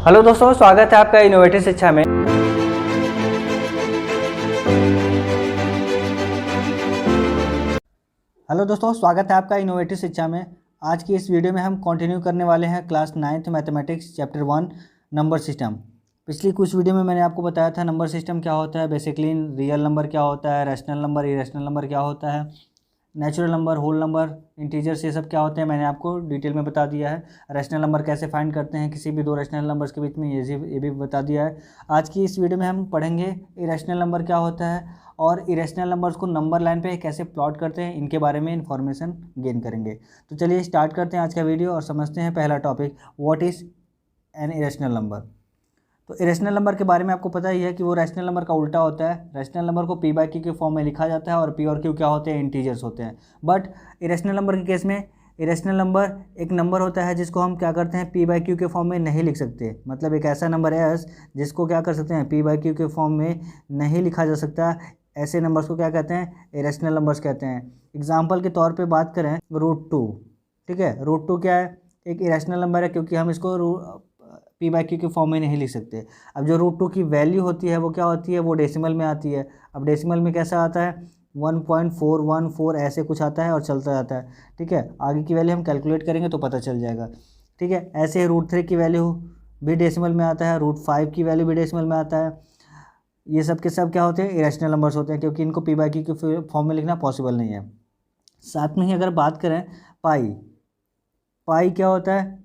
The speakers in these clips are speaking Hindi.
हेलो दोस्तों, स्वागत है आपका इनोवेटिव शिक्षा में। हेलो दोस्तों, स्वागत है आपका इनोवेटिव शिक्षा में। आज की इस वीडियो में हम कंटिन्यू करने वाले हैं class 9th mathematics chapter 1 number system. पिछली कुछ वीडियो में मैंने आपको बताया था नंबर सिस्टम क्या होता है, बेसिकली रियल नंबर क्या होता है, रैशनल नंबर, इरेशनल नंबर क्या होता है, natural number, whole number, integers, ये सब क्या होते हैं मैंने आपको डिटेल में बता दिया है। रैशनल नंबर कैसे फाइंड करते हैं किसी भी दो रैशनल नंबर्स के बीच में, ये भी बता दिया है। आज की इस वीडियो में हम पढ़ेंगे इरेशनल नंबर क्या होता है और इरेशनल नंबर्स को नंबर लाइन पे कैसे प्लॉट करते हैं, इनके बारे में इन्फॉर्मेशन गेन करेंगे। तो चलिए स्टार्ट करते हैं आज का वीडियो और समझते हैं पहला topic, what is an irrational number. तो इरेशनल नंबर के बारे में आपको पता ही है कि वो रैशनल नंबर का उल्टा होता है। रैशनल नंबर को p/q के फॉर्म में लिखा जाता है और p और q क्या होते हैं, इंटीजर्स होते हैं। बट इरेशनल नंबर के केस में इरेशनल नंबर एक नंबर होता है जिसको हम क्या करते हैं, p/q के फॉर्म में नहीं लिख सकते। मतलब एक ऐसा नंबर है जिसको क्या कर सकते हैं, p/q के फॉर्म में नहीं लिखा जा सकता। ऐसे नंबर्स को क्या कहते हैं, इरेशनल नंबर्स कहते हैं। एग्जाम्पल के तौर पर बात करें, √2, ठीक है। √2 क्या है, एक इरेशनल नंबर है क्योंकि हम इसको p/q के फॉर्म में नहीं लिख सकते। अब जो √2 की वैल्यू होती है वो क्या होती है, वो डेसिमल में आती है। अब डेसिमल में कैसा आता है, 1.414 ऐसे कुछ आता है और चलता जाता है, ठीक है। आगे की वैल्यू हम कैलकुलेट करेंगे तो पता चल जाएगा, ठीक है। ऐसे ही √3 की वैल्यू भी डेसिमल में आता है, √5 की वैल्यू भी डेसिमल में आता है। ये सब के सब क्या होते हैं, इरेशनल नंबर्स होते हैं क्योंकि इनको p/q के फॉर्म में लिखना पॉसिबल नहीं है। साथ में ही अगर बात करें पाई क्या होता है,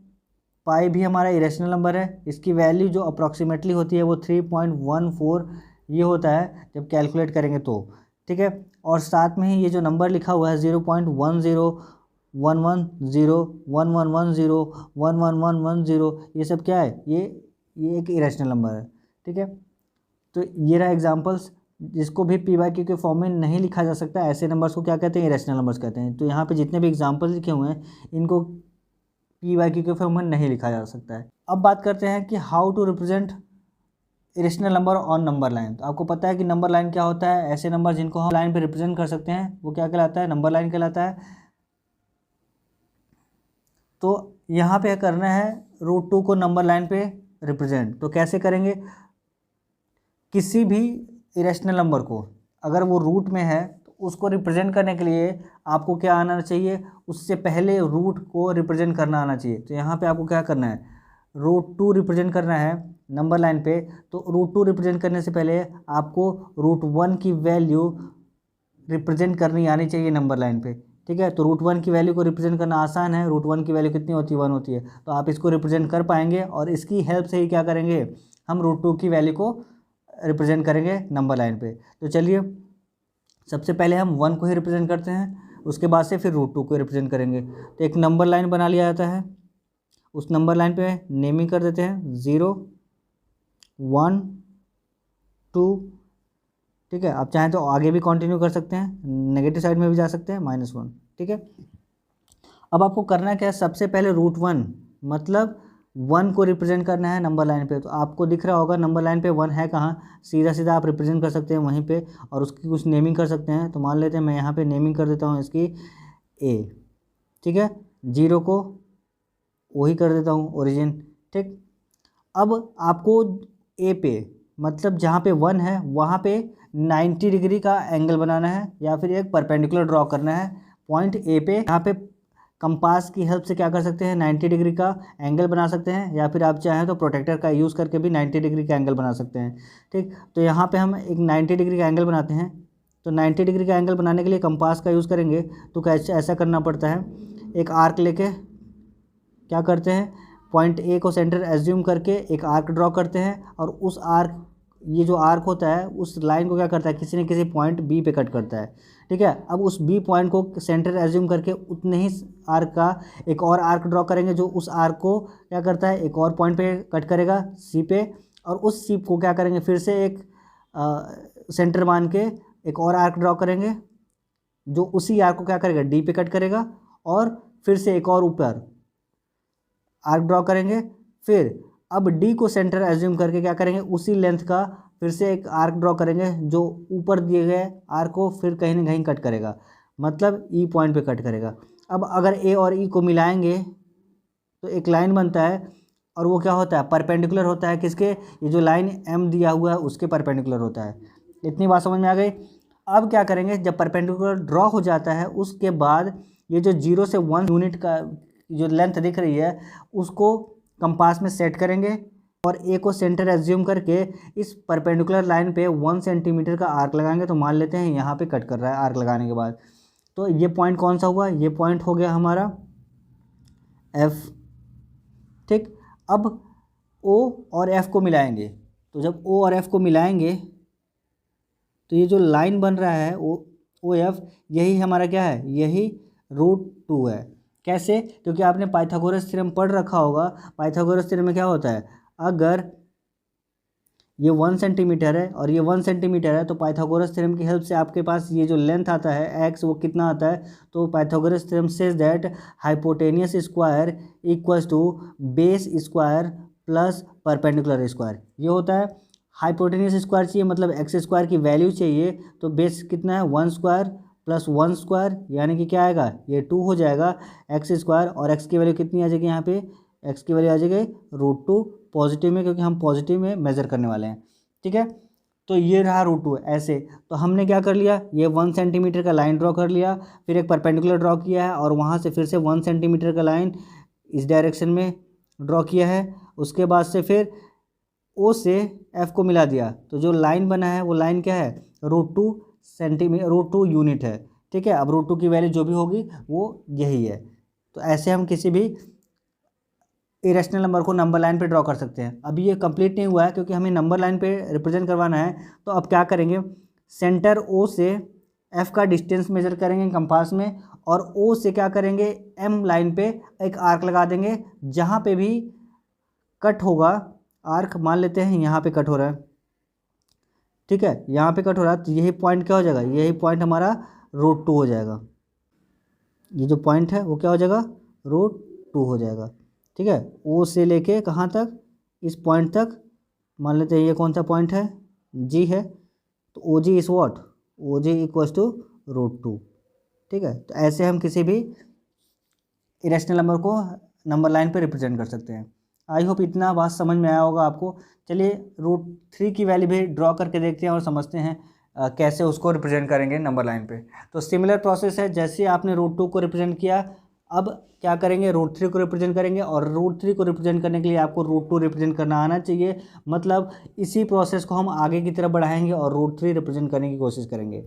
पाई भी हमारा इरेशनल नंबर है। इसकी वैल्यू जो अप्रॉक्सीमेटली होती है वो 3.14 ये होता है जब कैलकुलेट करेंगे तो, ठीक है। और साथ में ही ये जो नंबर लिखा हुआ है 0.10 110 1110 11110, ये सब क्या है, ये एक इरेशनल नंबर है, ठीक है। तो ये रहा एग्जांपल्स जिसको भी p/q के फॉर्म में नहीं लिखा जा सकता, ऐसे नंबर्स को क्या कहते हैं, इरेशनल नंबर्स कहते हैं। तो यहाँ पे जितने भी एग्जांपल्स लिखे हुए हैं इनको p/q के फॉर्म में नहीं लिखा जा सकता है। अब बात करते हैं कि how to represent irrational number on number line. तो आपको पता है कि नंबर लाइन क्या होता है, ऐसे नंबर जिनको हम लाइन पे रिप्रेजेंट कर सकते हैं वो क्या कहलाता है, नंबर लाइन कहलाता है। तो यहाँ पे करना है √2 को नंबर लाइन पे रिप्रेजेंट। तो कैसे करेंगे, किसी भी इरेशनल नंबर को अगर वो रूट में है तो उसको रिप्रेजेंट करने के लिए आपको क्या आना चाहिए, उससे पहले रूट को रिप्रेजेंट करना आना चाहिए। तो यहाँ पे आपको क्या करना है, √2 रिप्रेजेंट करना है नंबर लाइन पे। तो √2 रिप्रेजेंट करने से पहले आपको √1 की वैल्यू रिप्रेजेंट करनी आनी चाहिए नंबर लाइन पे, ठीक है। तो √1 की वैल्यू को रिप्रेजेंट करना आसान है। √1 की वैल्यू कितनी होती है, 1 होती है। तो आप इसको रिप्रेजेंट कर पाएंगे और इसकी हेल्प से ही क्या करेंगे, हम √2 की वैल्यू को रिप्रेजेंट करेंगे नंबर लाइन पे। तो चलिए सबसे पहले हम 1 को ही रिप्रेजेंट करते हैं, उसके बाद से फिर √2 को रिप्रेजेंट करेंगे। तो एक नंबर लाइन बना लिया जाता है, उस नंबर लाइन पे नेमिंग कर देते हैं 0 1 2, ठीक है। आप चाहें तो आगे भी कंटिन्यू कर सकते हैं, नेगेटिव साइड में भी जा सकते हैं, -1, ठीक है। अब आपको करना क्या है, सबसे पहले √1 मतलब 1 को रिप्रेजेंट करना है नंबर लाइन पे। तो आपको दिख रहा होगा नंबर लाइन पे 1 है कहाँ, सीधा सीधा आप रिप्रेजेंट कर सकते हैं वहीं पे और उसकी कुछ नेमिंग कर सकते हैं। तो मान लेते हैं मैं यहाँ पे नेमिंग कर देता हूँ इसकी A, ठीक है। 0 को वही कर देता हूँ ओरिजिन, ठीक। अब आपको A पे मतलब जहाँ पे 1 है वहाँ पे 90 डिग्री का एंगल बनाना है या फिर एक परपेंडिकुलर ड्रॉ करना है पॉइंट A पे। यहाँ पे कंपास की हेल्प से क्या कर सकते हैं, 90 डिग्री का एंगल बना सकते हैं या फिर आप चाहें तो प्रोटेक्टर का यूज़ करके भी 90 डिग्री का एंगल बना सकते हैं, ठीक। तो यहाँ पे हम एक 90 डिग्री का एंगल बनाते हैं। तो 90 डिग्री का एंगल बनाने के लिए कंपास का यूज़ करेंगे। तो कैसे ऐसा करना पड़ता है, एक आर्क लेके क्या करते हैं, पॉइंट A को सेंटर एज्यूम करके एक आर्क ड्रॉ करते हैं और उस आर्क, ये जो आर्क होता है उस लाइन को क्या करता है, किसी न किसी पॉइंट B पे कट करता है, ठीक है। अब उस B पॉइंट को सेंटर एज्यूम करके उतने ही आर्क का एक और आर्क ड्रॉ करेंगे जो उस आर्क को क्या करता है, एक और पॉइंट पे कट करेगा C पे। और उस C को क्या करेंगे, फिर से एक सेंटर मान के एक और आर्क ड्रॉ करेंगे जो उसी आर्क को क्या करेगा, D पे कट करेगा। और फिर से एक और ऊपर आर्क ड्रॉ करेंगे। फिर अब D को सेंटर एज्यूम करके क्या करेंगे, उसी लेंथ का फिर से एक आर्क ड्रॉ करेंगे जो ऊपर दिए गए आर्क को फिर कहीं ना कहीं कट करेगा, मतलब E पॉइंट पे कट करेगा। अब अगर A और E को मिलाएंगे तो एक लाइन बनता है और वो क्या होता है, परपेंडिकुलर होता है किसके, ये जो लाइन एम दिया हुआ है उसके परपेंडिकुलर होता है। इतनी बात समझ में आ गई। अब क्या करेंगे, जब परपेंडिकुलर ड्रॉ हो जाता है उसके बाद ये जो 0 से 1 यूनिट का जो लेंथ दिख रही है उसको कंपास में सेट करेंगे और ए को सेंटर एज्यूम करके इस परपेंडिकुलर लाइन पे 1 सेंटीमीटर का आर्क लगाएंगे। तो मान लेते हैं यहाँ पे कट कर रहा है आर्क लगाने के बाद, तो ये पॉइंट कौन सा हुआ, ये पॉइंट हो गया हमारा एफ। ठीक, अब ओ और एफ को मिलाएंगे, तो जब ओ और एफ को मिलाएंगे तो ये जो लाइन बन रहा है ओ एफ, यही हमारा क्या है, यही √2 है। कैसे, क्योंकि आपने पाइथागोरस थ्योरम पढ़ रखा होगा। पाइथागोरस थ्योरम में क्या होता है, अगर ये 1 सेंटीमीटर है और ये 1 सेंटीमीटर है तो पाइथागोरस थ्योरम की हेल्प से आपके पास ये जो लेंथ आता है एक्स वो कितना आता है, तो Pythagoras theorem says that hypotenuse square equals to base square plus perpendicular square. ये होता है हाइपोटेनियस स्क्वायर चाहिए, मतलब एक्स स्क्वायर की वैल्यू चाहिए, तो बेस कितना है 1 स्क्वायर प्लस 1 स्क्वायर, यानी कि क्या आएगा, ये 2 हो जाएगा एक्स स्क्वायर, और एक्स की वैल्यू कितनी आ जाएगी यहाँ पे, एक्स की वैल्यू आ जाएगी √2 पॉजिटिव में, क्योंकि हम पॉजिटिव में मेजर करने वाले हैं। ठीक है, तो ये रहा √2 ऐसे। तो हमने क्या कर लिया, ये 1 सेंटीमीटर का लाइन ड्रॉ कर लिया, फिर एक परपेंडिकुलर ड्रॉ किया है और वहाँ से फिर से 1 सेंटीमीटर का लाइन इस डायरेक्शन में ड्रॉ किया है। उसके बाद से फिर ओ से एफ को मिला दिया, तो जो लाइन बना है वो लाइन क्या है, √2 सेंटीमीटर, √2 यूनिट है। ठीक है, अब √2 की वैल्यू जो भी होगी वो यही है। तो ऐसे हम किसी भी इरेशनल नंबर को नंबर लाइन पे ड्रॉ कर सकते हैं। अभी ये कंप्लीट नहीं हुआ है क्योंकि हमें नंबर लाइन पे रिप्रेजेंट करवाना है। तो अब क्या करेंगे, सेंटर ओ से एफ का डिस्टेंस मेजर करेंगे कंपास में, और ओ से क्या करेंगे, एम लाइन पे एक आर्क लगा देंगे। जहाँ पे भी कट होगा आर्क, मान लेते हैं यहाँ पे कट हो रहा है, ठीक है, यहाँ पे कट हो रहा है, तो यही पॉइंट क्या हो जाएगा, यही पॉइंट हमारा √2 हो जाएगा। ये जो पॉइंट है वो क्या हो जाएगा, √2 हो जाएगा। ठीक है, ओ से लेके कहाँ तक, इस पॉइंट तक, मान लेते हैं ये कौन सा पॉइंट है, जी है, तो O G is what, O G equals to √2। ठीक है, तो ऐसे हम किसी भी इरेशनल नंबर को नंबर लाइन पे रिप्रेजेंट कर सकते हैं। आई होप इतना बात समझ में आया होगा आपको। चलिए √3 की वैल्यू भी ड्रॉ करके देखते हैं और समझते हैं कैसे उसको रिप्रेजेंट करेंगे नंबर लाइन पे। तो सिमिलर प्रोसेस है, जैसे आपने √2 को रिप्रेजेंट किया, अब क्या करेंगे, √3 को रिप्रेजेंट करेंगे, और √3 को रिप्रेजेंट करने के लिए आपको √2 रिप्रेजेंट करना आना चाहिए। मतलब इसी प्रोसेस को हम आगे की तरफ बढ़ाएंगे और √3 रिप्रेजेंट करने की कोशिश करेंगे।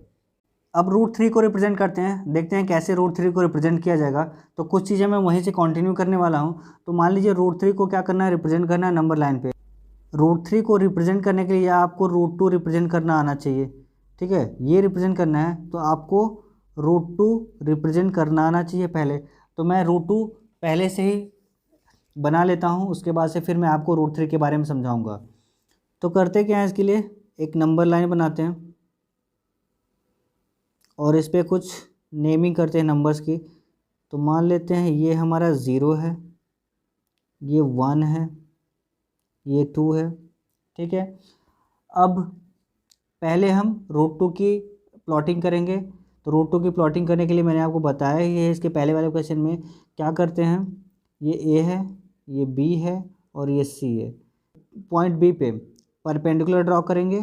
अब √3 को रिप्रेजेंट करते हैं, देखते हैं कैसे √3 को रिप्रेजेंट किया जाएगा। तो कुछ चीज़ें मैं वहीं से कंटिन्यू करने वाला हूँ। तो मान लीजिए √3 को क्या करना है, रिप्रेजेंट करना है नंबर लाइन पे। √3 को रिप्रेजेंट करने के लिए आपको √2 रिप्रेजेंट करना आना चाहिए। ठीक है, ये रिप्रेजेंट करना है तो आपको √2 रिप्रेजेंट करना आना चाहिए पहले। तो मैं √2 पहले से ही बना लेता हूँ, उसके बाद से फिर मैं आपको √3 के बारे में समझाऊँगा। तो करते क्या है, इसके लिए एक नंबर लाइन बनाते हैं और इस पर कुछ नेमिंग करते हैं नंबर्स की। तो मान लेते हैं ये हमारा 0 है, ये 1 है, ये 2 है। ठीक है, अब पहले हम √2 की प्लॉटिंग करेंगे। तो √2 की प्लॉटिंग करने के लिए मैंने आपको बताया ही है इसके पहले वाले क्वेश्चन में। क्या करते हैं, ये ए है, ये बी है और ये सी है। पॉइंट बी पे परपेंडिकुलर ड्रॉ करेंगे,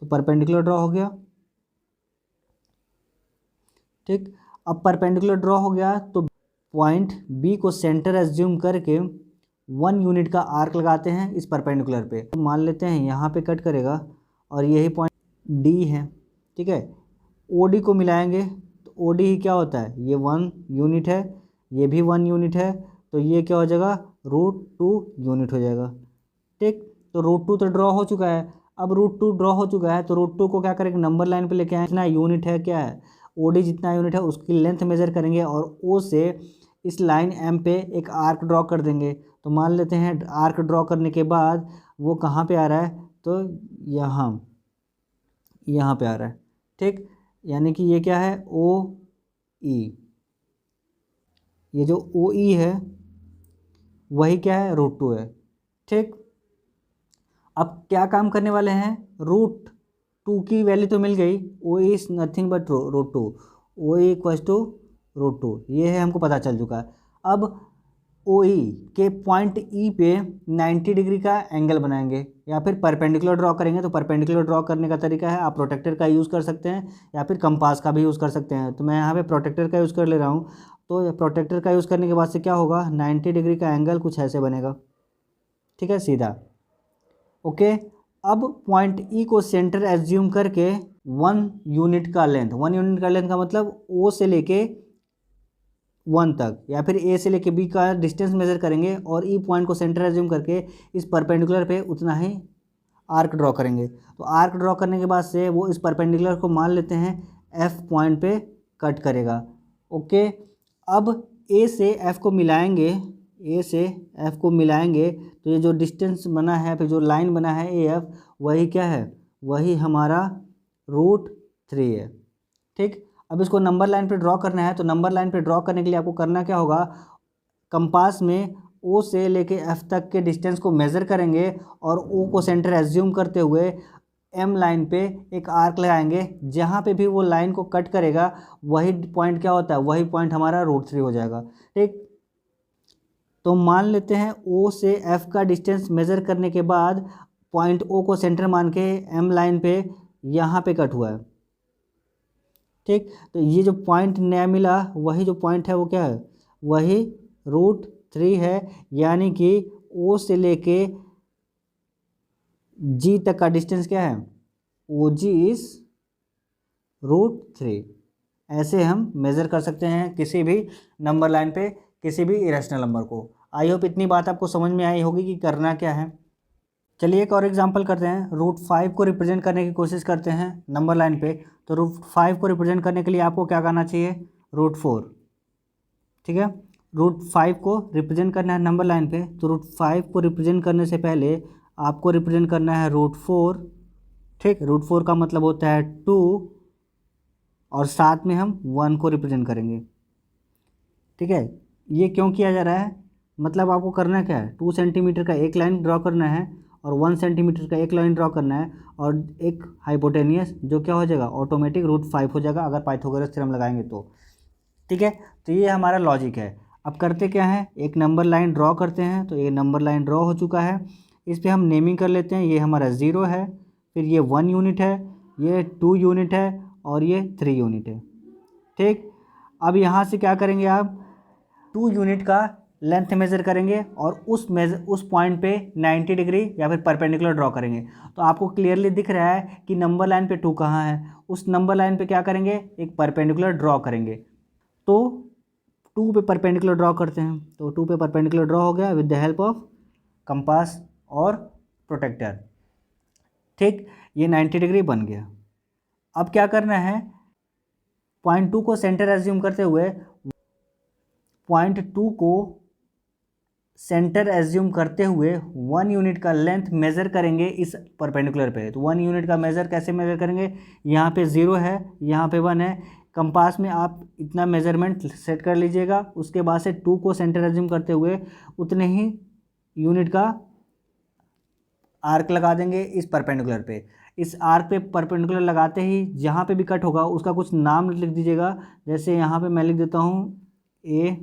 तो परपेंडिकुलर ड्रॉ हो गया। ठीक, अब परपेंडिकुलर ड्रॉ हो गया तो पॉइंट बी को सेंटर एज्यूम करके 1 यूनिट का आर्क लगाते हैं इस परपेंडिकुलर पे। तो मान लेते हैं यहाँ पे कट करेगा और यही पॉइंट डी है। ठीक है, ओ डी को मिलाएंगे तो ओ डी ही क्या होता है, ये 1 यूनिट है, ये भी 1 यूनिट है, तो ये क्या हो जाएगा, √2 यूनिट हो जाएगा। ठीक, तो √2 तो ड्रॉ हो चुका है। अब √2 ड्रॉ हो चुका है तो √2 को क्या करेंगे, नंबर लाइन पे लेके आए, इतना यूनिट है, क्या है, ओ डी जितना यूनिट है उसकी लेंथ मेजर करेंगे और ओ से इस लाइन एम पे एक आर्क ड्रॉ कर देंगे। तो मान लेते हैं आर्क ड्रॉ करने के बाद वो कहाँ पे आ रहा है, तो यहाँ पे आ रहा है। ठीक, यानी कि ये क्या है, ओ ई, ये जो ओ ई है वही क्या है, √2 है। ठीक, अब क्या काम करने वाले हैं, √2 की वैल्यू तो मिल गई, O is nothing but √2, O equals to √2, ये है हमको पता चल चुका है। अब ओ ई के पॉइंट ई पे 90 डिग्री का एंगल बनाएंगे, या फिर परपेंडिकुलर ड्रॉ करेंगे। तो परपेंडिकुलर ड्रॉ करने का तरीका है, आप प्रोटेक्टर का यूज़ कर सकते हैं या फिर कंपास का भी यूज़ कर सकते हैं। तो मैं यहाँ पे प्रोटेक्टर का यूज़ कर ले रहा हूँ। तो प्रोटेक्टर का यूज़ करने के बाद से क्या होगा, 90 डिग्री का एंगल कुछ ऐसे बनेगा, ठीक है, सीधा। ओके, अब पॉइंट ई को सेंटर एज्यूम करके 1 यूनिट का लेंथ, 1 यूनिट का लेंथ का मतलब ओ से लेके 1 तक, या फिर ए से लेके बी का डिस्टेंस मेजर करेंगे और ई पॉइंट को सेंटर एज्यूम करके इस परपेंडिकुलर पे उतना ही आर्क ड्रॉ करेंगे। तो आर्क ड्रॉ करने के बाद से वो इस परपेंडिकुलर को मान लेते हैं एफ पॉइंट पे कट करेगा। ओके, अब ए से एफ को मिलाएंगे, ए से एफ को मिलाएंगे तो ये जो डिस्टेंस बना है, फिर जो लाइन बना है ए एफ, वही क्या है, वही हमारा √3 है, ठीक। अब इसको नंबर लाइन पे ड्रॉ करना है। तो नंबर लाइन पे ड्रॉ करने के लिए आपको करना क्या होगा, कंपास में ओ से लेके एफ तक के डिस्टेंस को मेज़र करेंगे और ओ को सेंटर एज्यूम करते हुए एम लाइन पे एक आर्क लगाएंगे। जहाँ पे भी वो लाइन को कट करेगा वही पॉइंट क्या होता है, वही पॉइंट हमारा √3 हो जाएगा, ठीक। तो मान लेते हैं ओ से एफ का डिस्टेंस मेज़र करने के बाद पॉइंट ओ को सेंटर मान के एम लाइन पे यहाँ पे कट हुआ है, ठीक। तो ये जो पॉइंट नया मिला, वही जो पॉइंट है वो क्या है, वही √3 है। यानी कि ओ से लेके जी तक का डिस्टेंस क्या है, ओ जी इज √3। ऐसे हम मेज़र कर सकते हैं किसी भी नंबर लाइन पे किसी भी इरेशनल नंबर को। आई होप इतनी बात आपको समझ में आई होगी कि करना क्या है। चलिए एक और एग्जांपल करते हैं। √5 को रिप्रेजेंट करने की कोशिश करते हैं नंबर लाइन पे। तो √5 को रिप्रेजेंट करने के लिए आपको क्या करना चाहिए, √4, ठीक है। √5 को रिप्रेजेंट करना है नंबर लाइन पे, तो √5 को रिप्रेजेंट करने से पहले आपको रिप्रेजेंट करना है √4, ठीक। √4 का मतलब होता है 2 और साथ में हम 1 को रिप्रेजेंट करेंगे, ठीक है। ये क्यों किया जा रहा है, मतलब आपको करना क्या है, 2 सेंटीमीटर का एक लाइन ड्रॉ करना है और 1 सेंटीमीटर का एक लाइन ड्रॉ करना है और एक हाइपोटेनियस, जो क्या हो जाएगा, ऑटोमेटिक √5 हो जाएगा अगर पाइथागोरस थ्योरम लगाएंगे तो, ठीक है। तो ये हमारा लॉजिक है। अब करते क्या है, एक नंबर लाइन ड्रॉ करते हैं। तो ये नंबर लाइन ड्रॉ हो चुका है, इस पर हम नेमिंग कर लेते हैं। ये हमारा 0 है, फिर ये 1 यूनिट है, ये 2 यूनिट है और ये 3 यूनिट है, ठीक। अब यहाँ से क्या करेंगे आप, 2 यूनिट का लेंथ मेज़र करेंगे और उस पॉइंट पे 90 डिग्री या फिर परपेंडिकुलर ड्रॉ करेंगे। तो आपको क्लियरली दिख रहा है कि नंबर लाइन पे 2 कहाँ है। उस नंबर लाइन पे क्या करेंगे, एक परपेंडिकुलर ड्रॉ करेंगे। तो 2 पे परपेंडिकुलर ड्रॉ करते हैं। तो 2 पे परपेंडिकुलर ड्रॉ हो गया with the help of compass और प्रोटेक्टर, ठीक। ये 90 डिग्री बन गया। अब क्या करना है, पॉइंट 2 को सेंटर एज्यूम करते हुए पॉइंट 2 को सेंटर एज्यूम करते हुए 1 यूनिट का लेंथ मेज़र करेंगे इस परपेंडिकुलर पे। तो 1 यूनिट का मेज़र कैसे मेज़र करेंगे, यहाँ पे 0 है, यहाँ पे 1 है। कंपास में आप इतना मेज़रमेंट सेट कर लीजिएगा। उसके बाद से 2 को सेंटर एज्यूम करते हुए उतने ही यूनिट का आर्क लगा देंगे इस परपेंडिकुलर पे। इस आर्क पे परपेंडिकुलर लगाते ही जहाँ पे भी कट होगा उसका कुछ नाम लिख दीजिएगा। जैसे यहाँ पे मैं लिख देता हूँ ए,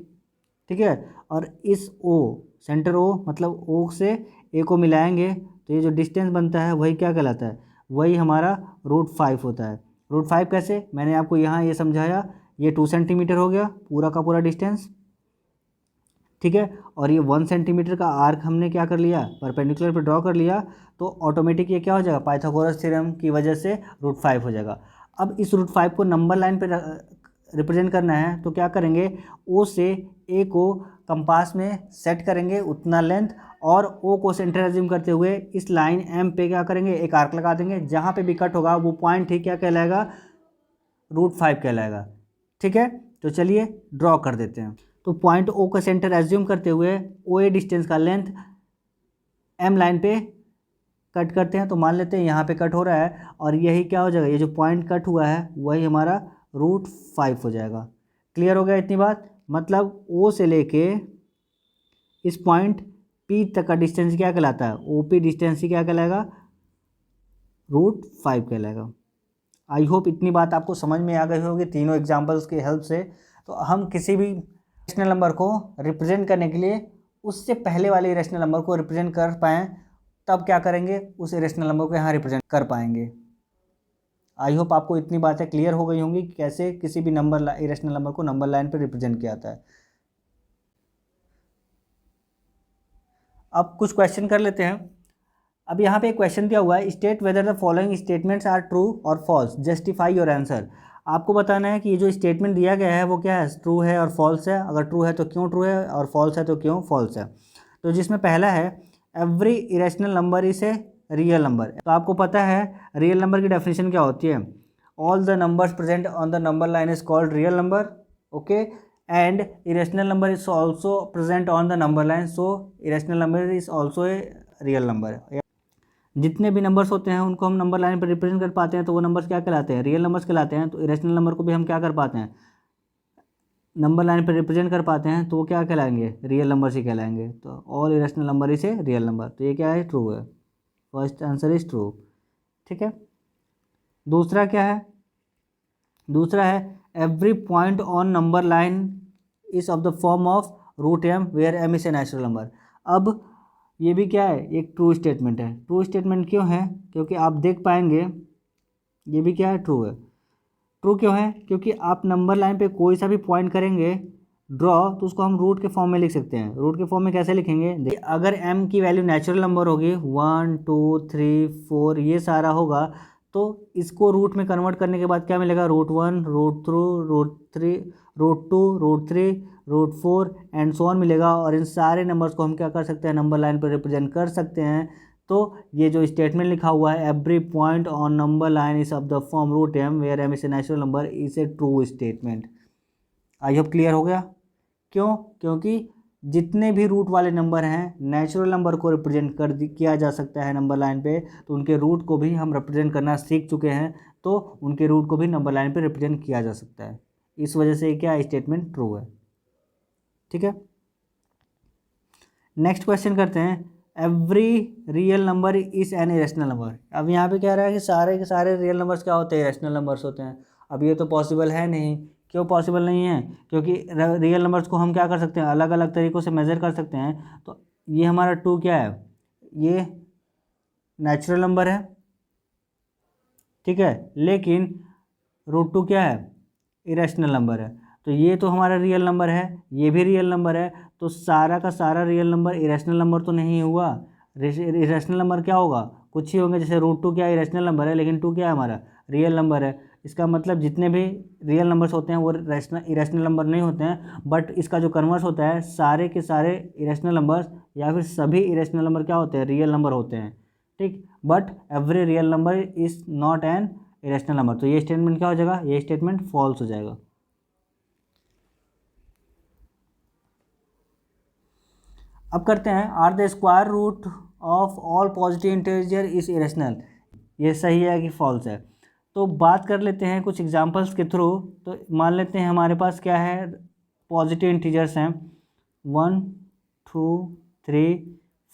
ठीक है। और इस ओ, सेंटर ओ मतलब ओ से ए को मिलाएंगे तो ये जो डिस्टेंस बनता है वही क्या कहलाता है, वही हमारा √5 होता है। √5 कैसे, मैंने आपको यहाँ ये समझाया। ये 2 सेंटीमीटर हो गया पूरा का पूरा डिस्टेंस, ठीक है। और ये 1 सेंटीमीटर का आर्क हमने क्या कर लिया, परपेंडिकुलर पे ड्रॉ कर लिया। तो ऑटोमेटिक ये क्या हो जाएगा, पाइथागोरस थ्योरम की वजह से √5 हो जाएगा। अब इस √5 को नंबर लाइन पे रिप्रेजेंट करना है तो क्या करेंगे, ओ से ए को कंपास में सेट करेंगे उतना लेंथ और ओ को सेंटर एज्यूम करते हुए इस लाइन एम पे क्या करेंगे, एक आर्क लगा देंगे। जहाँ पे भी कट होगा वो पॉइंट ही क्या कहलाएगा, √5 कहलाएगा, ठीक है। तो चलिए ड्रॉ कर देते हैं। तो पॉइंट ओ का सेंटर एज्यूम करते हुए ओ ए डिस्टेंस का लेंथ एम लाइन पे कट करते हैं। तो मान लेते हैं यहाँ पे कट हो रहा है और यही क्या हो जाएगा, ये जो पॉइंट कट हुआ है वही हमारा √5 हो जाएगा। क्लियर हो गया इतनी बात। मतलब ओ से लेके इस पॉइंट पी तक का डिस्टेंस क्या कहलाता है, ओ पी डिस्टेंस ही क्या कहलाएगा, √5 कहलाएगा। आई होप इतनी बात आपको समझ में आ गई होगी तीनों एग्जाम्पल्स की हेल्प से। तो हम किसी भी रैशनल नंबर को रिप्रेजेंट करने के लिए उससे पहले वाले इरेशनल नंबर को रिप्रेजेंट कर पाएँ, तब क्या करेंगे, उस इरेशनल नंबर को यहाँ रिप्रेजेंट कर पाएंगे। आई होप आपको इतनी बातें क्लियर हो गई होंगी कि कैसे किसी भी नंबर इरेशनल नंबर को नंबर लाइन पर रिप्रेजेंट किया जाता है। अब कुछ क्वेश्चन कर लेते हैं। अब यहाँ पे एक क्वेश्चन दिया हुआ है, state whether the following statements are true और फॉल्स, जस्टिफाई योर आंसर। आपको बताना है कि ये जो स्टेटमेंट दिया गया है वो क्या है, ट्रू है और फॉल्स है। अगर ट्रू है तो क्यों ट्रू है, और फॉल्स है तो क्यों फॉल्स है। तो जिसमें पहला है every irrational number is a real number. तो आपको पता है रियल नंबर की डेफिनेशन क्या होती है, all the numbers present on the number line is called real number, okay, and irrational number is also present on the number line, so irrational number is also a real number. जितने भी नंबर्स होते हैं उनको हम नंबर लाइन पर रिप्रेजेंट कर पाते हैं तो वो नंबर्स क्या कहलाते हैं, रियल नंबर्स कहलाते हैं। तो इरेशनल नंबर को भी हम क्या कर पाते हैं, नंबर लाइन पर रिप्रेजेंट कर पाते हैं तो वो क्या कहलाएंगे, रियल नंबर्स ही कहलाएंगे। तो all irrational number is a real number, तो ये क्या है, ट्रू है। फर्स्ट आंसर इज ट्रू, ठीक है। दूसरा क्या है, दूसरा है every point on number line is of the form of root m where m is a natural number. अब ये भी क्या है, एक ट्रू स्टेटमेंट है। ट्रू स्टेटमेंट क्यों है, क्योंकि आप देख पाएंगे ये भी क्या है, ट्रू है। ट्रू क्यों है, क्योंकि आप नंबर लाइन पे कोई सा भी पॉइंट करेंगे ड्रॉ तो उसको हम रूट के फॉर्म में लिख सकते हैं। रूट के फॉर्म में कैसे लिखेंगे, देखिए अगर m की वैल्यू नेचुरल नंबर होगी 1 2 3 4 ये सारा होगा, तो इसको रूट में कन्वर्ट करने के बाद क्या मिलेगा, √1 √2 √3 √2 √3 √4 एंड सो ऑन मिलेगा। और इन सारे नंबर्स को हम क्या कर सकते हैं, नंबर लाइन पर रिप्रेजेंट कर सकते हैं। तो ये जो स्टेटमेंट लिखा हुआ है every point on number line is of the form root m where m is a natural number is a true statement. I hope clear हो गया। क्यों, क्योंकि जितने भी रूट वाले नंबर हैं नेचुरल नंबर को रिप्रेजेंट किया जा सकता है नंबर लाइन पे, तो उनके रूट को भी हम रिप्रेजेंट करना सीख चुके हैं, तो उनके रूट को भी नंबर लाइन पे रिप्रेजेंट किया जा सकता है। इस वजह से क्या स्टेटमेंट ट्रू है, ठीक है। नेक्स्ट क्वेश्चन करते हैं, every real number is an irrational number. अब यहाँ पे कह रहा है कि सारे के सारे रियल नंबर्स क्या होते हैं, इरेशनल नंबर्स होते हैं। अब ये तो पॉसिबल है नहीं। क्यों पॉसिबल नहीं है, क्योंकि रियल नंबर्स को हम क्या कर सकते हैं, अलग अलग तरीक़ों से मेज़र कर सकते हैं। तो ये हमारा 2 क्या है, ये नेचुरल नंबर है, ठीक है, लेकिन √2 क्या है, इरेशनल नंबर है। तो ये तो हमारा रियल नंबर है, ये भी रियल नंबर है, तो सारा का सारा रियल नंबर इरेशनल नंबर तो नहीं हुआ। इरेशनल नंबर क्या होगा, कुछ ही होंगे। जैसे √2 क्या इरेशनल नंबर है, लेकिन 2 क्या है हमारा रियल नंबर है। इसका मतलब जितने भी रियल नंबर्स होते हैं वो इरेशनल नंबर नहीं होते हैं, बट इसका जो कन्वर्स होता है सारे के सारे इरेशनल नंबर्स या फिर सभी इरेशनल नंबर क्या होते हैं, रियल नंबर होते हैं, ठीक। But every real number is not an irrational number. तो ये स्टेटमेंट क्या हो जाएगा, ये स्टेटमेंट फॉल्स हो जाएगा। अब करते हैं, are the square root of all positive integer is irrational. ये सही है कि फॉल्स है। तो बात कर लेते हैं कुछ एग्जांपल्स के थ्रू। तो मान लेते हैं हमारे पास क्या है, पॉजिटिव इंटीजर्स हैं 1 2 3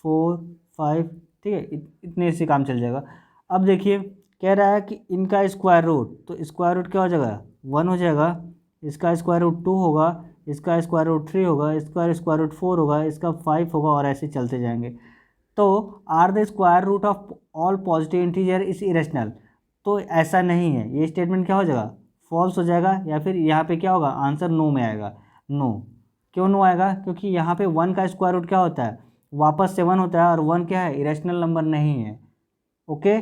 4 5, ठीक है, इतने से काम चल जाएगा। अब देखिए कह रहा है कि इनका स्क्वायर रूट, तो स्क्वायर रूट क्या हो जाएगा, 1 हो जाएगा, इसका स्क्वायर रूट 2 होगा, इसका स्क्वायर रूट 3 होगा, इसका स्क्वायर रूट 4 होगा, इसका 5 होगा, और ऐसे चलते जाएंगे। तो are the square root of all positive integer is irrational. तो ऐसा नहीं है, ये स्टेटमेंट क्या हो जाएगा, फॉल्स हो जाएगा, या फिर यहाँ पे क्या होगा, आंसर नो में आएगा। नो, क्यों नो आएगा, क्योंकि यहाँ पे 1 का स्क्वायर रूट क्या होता है, वापस से 1 होता है, और 1 क्या है, इरेशनल नंबर नहीं है, ओके।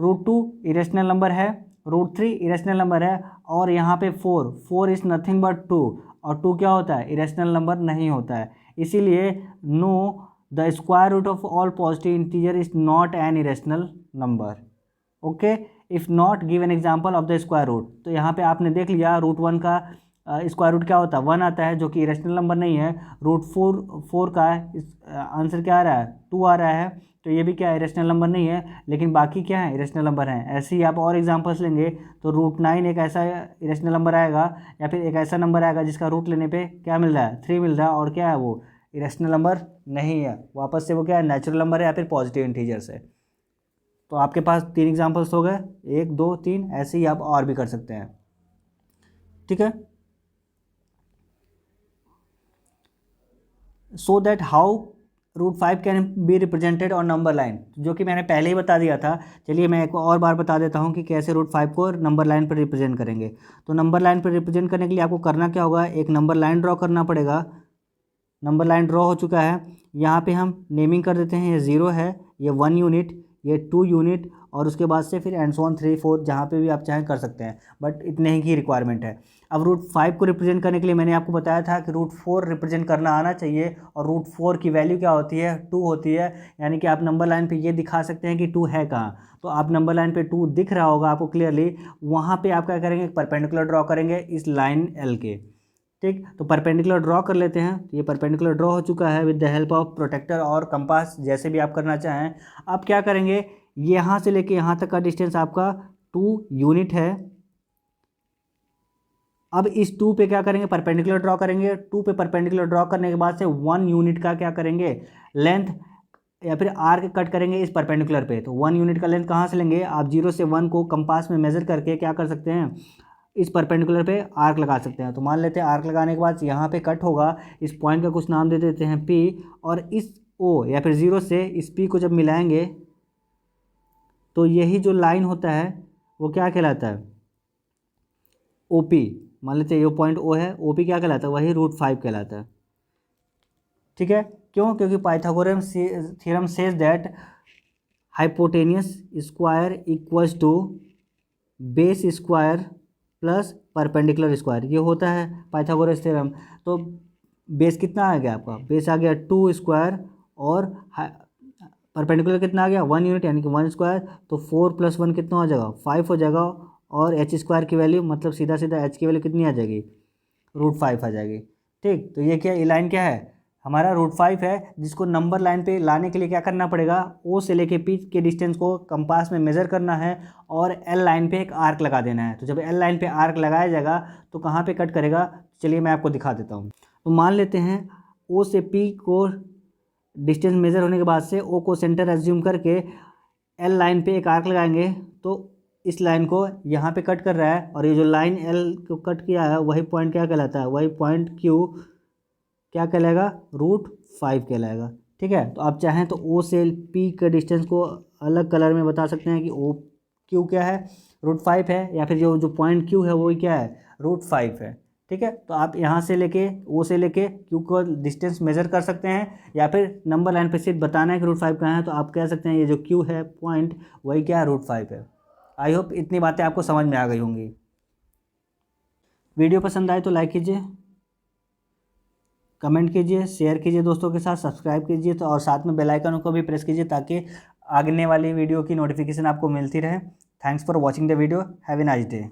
√2 इरेशनल नंबर है, √3 इरेशनल नंबर है, और यहाँ पे 4 इज़ नथिंग बट 2, और 2 क्या होता है, इरेशनल नंबर नहीं होता है। इसीलिए no, the square root of all positive integer is not an irrational number, okay. If not give an example of the square root. तो यहाँ पे आपने देख लिया √1 का स्क्वायर रूट क्या होता है, 1 आता है, जो कि इरेशनल नंबर नहीं है। √4 का आंसर क्या आ रहा है, 2 आ रहा है, तो ये भी क्या है, इरेशनल नंबर नहीं है, लेकिन बाकी क्या है, इरेशनल नंबर हैं। ऐसे ही आप और एग्जांपल्स लेंगे तो √9 एक ऐसा इरेशनल नंबर आएगा, या फिर एक ऐसा नंबर आएगा जिसका रूट लेने पे क्या मिल रहा है, 3 मिल रहा है, और क्या है वो इरेशनल नंबर नहीं है, वापस से वो क्या है, नेचुरल नंबर है या फिर पॉजिटिव इंटीजर्स है। तो आपके पास 3 एग्जाम्पल्स हो गए, 1 2 3, ऐसे ही आप और भी कर सकते हैं, ठीक है। So that how root 5 can be represented on number line, जो कि मैंने पहले ही बता दिया था। चलिए मैं एक और बार बता देता हूँ कि कैसे रूट 5 को नंबर लाइन पर रिप्रेजेंट करेंगे। तो नंबर लाइन पर रिप्रेजेंट करने के लिए आपको करना क्या होगा, एक नंबर लाइन ड्रॉ करना पड़ेगा। नंबर लाइन ड्रॉ हो चुका है। यहाँ पे हम नेमिंग कर देते हैं, ये 0 है, ये 1 यूनिट, ये 2 यूनिट, और उसके बाद से फिर एंड सो ऑन 3 4 जहाँ पे भी आप चाहें कर सकते हैं, बट इतने ही की रिक्वायरमेंट है। अब रूट 5 को रिप्रेजेंट करने के लिए मैंने आपको बताया था कि रूट 4 रिप्रेजेंट करना आना चाहिए, और रूट 4 की वैल्यू क्या होती है, 2 होती है। यानी कि आप नंबर लाइन पे ये दिखा सकते हैं कि 2 है कहाँ। तो आप नंबर लाइन पे 2 दिख रहा होगा आपको क्लियरली, वहाँ पे आप क्या करेंगे, परपेंडिकुलर ड्रॉ करेंगे इस लाइन एल के। ठीक, तो परपेंडिकुलर ड्रॉ कर लेते हैं। तो ये परपेंडिकुलर ड्रॉ हो चुका है with the help of protractor और कंपास, जैसे भी आप करना चाहें। अब क्या करेंगे, यहाँ से लेके यहाँ तक का डिस्टेंस आपका 2 यूनिट है। अब इस 2 पे क्या करेंगे, परपेंडिकुलर ड्रॉ करेंगे। 2 पे परपेंडिकुलर ड्रॉ करने के बाद से 1 यूनिट का क्या करेंगे, लेंथ या फिर आर्क कट करेंगे इस परपेंडिकुलर पे। तो 1 यूनिट का लेंथ कहाँ से लेंगे, आप 0 से 1 को कंपास में मेजर करके क्या कर सकते हैं, इस परपेंडिकुलर पे आर्क लगा सकते हैं। तो मान लेते हैं आर्क लगाने के बाद यहाँ पे कट होगा, इस पॉइंट का कुछ नाम दे देते हैं P, और इस O या फिर 0 से इस P को जब मिलाएंगे तो यही जो लाइन होता है वो क्या कहलाता है, OP। मान लेते हैं ये पॉइंट O है, OP क्या कहलाता है, वही रूट 5 कहलाता है। ठीक है, क्यों, क्योंकि Pythagoras theorem says that hypotenuse square equals to base square plus perpendicular square, ये होता है पाइथागोरस थ्योरम। तो बेस कितना आ गया आपका, बेस आ गया 2 स्क्वायर, और परपेंडिकुलर कितना आ गया 1 यूनिट, यानी कि 1 स्क्वायर। तो 4 + 1 कितना हो जाएगा, 5 हो जाएगा, और h स्क्वायर की वैल्यू मतलब सीधा सीधा h की वैल्यू कितनी आ जाएगी, रूट 5 आ जाएगी। ठीक, तो ये क्या, ये लाइन क्या है, हमारा रूट 5 है, जिसको नंबर लाइन पे लाने के लिए क्या करना पड़ेगा, O से लेके P के डिस्टेंस को कंपास में मेज़र करना है, और L लाइन पे एक आर्क लगा देना है। तो जब L लाइन पे आर्क लगाया जाएगा तो कहाँ पे कट करेगा, चलिए मैं आपको दिखा देता हूँ। तो मान लेते हैं O से P को डिस्टेंस मेज़र होने के बाद से O को सेंटर एज्यूम करके L लाइन पे एक आर्क लगाएंगे, तो इस लाइन को यहाँ पे कट कर रहा है, और ये जो लाइन L को कट किया है वही पॉइंट क्या कहलाता है, वही पॉइंट Q क्या कहलाएगा, रूट 5 कहलाएगा। ठीक है, तो आप चाहें तो O से P के डिस्टेंस को अलग कलर में बता सकते हैं कि Q क्या है, रूट 5 है, या फिर जो पॉइंट Q है वो क्या है, रूट 5 है। ठीक है, तो आप यहाँ से लेके O से लेके Q को डिस्टेंस मेजर कर सकते हैं, या फिर नंबर लाइन पे सिर्फ बताना है कि रूट 5 कहाँ है, तो आप कह सकते हैं ये जो Q है पॉइंट, वही क्या है, रूट 5 है। आई होप इतनी बातें आपको समझ में आ गई होंगी। वीडियो पसंद आए तो लाइक कीजिए, कमेंट कीजिए, शेयर कीजिए दोस्तों के साथ, सब्सक्राइब कीजिए, तो और साथ में बेल आइकन को भी प्रेस कीजिए ताकि आगने वाली वीडियो की नोटिफिकेशन आपको मिलती रहे। Thanks for watching the video, have a nice day.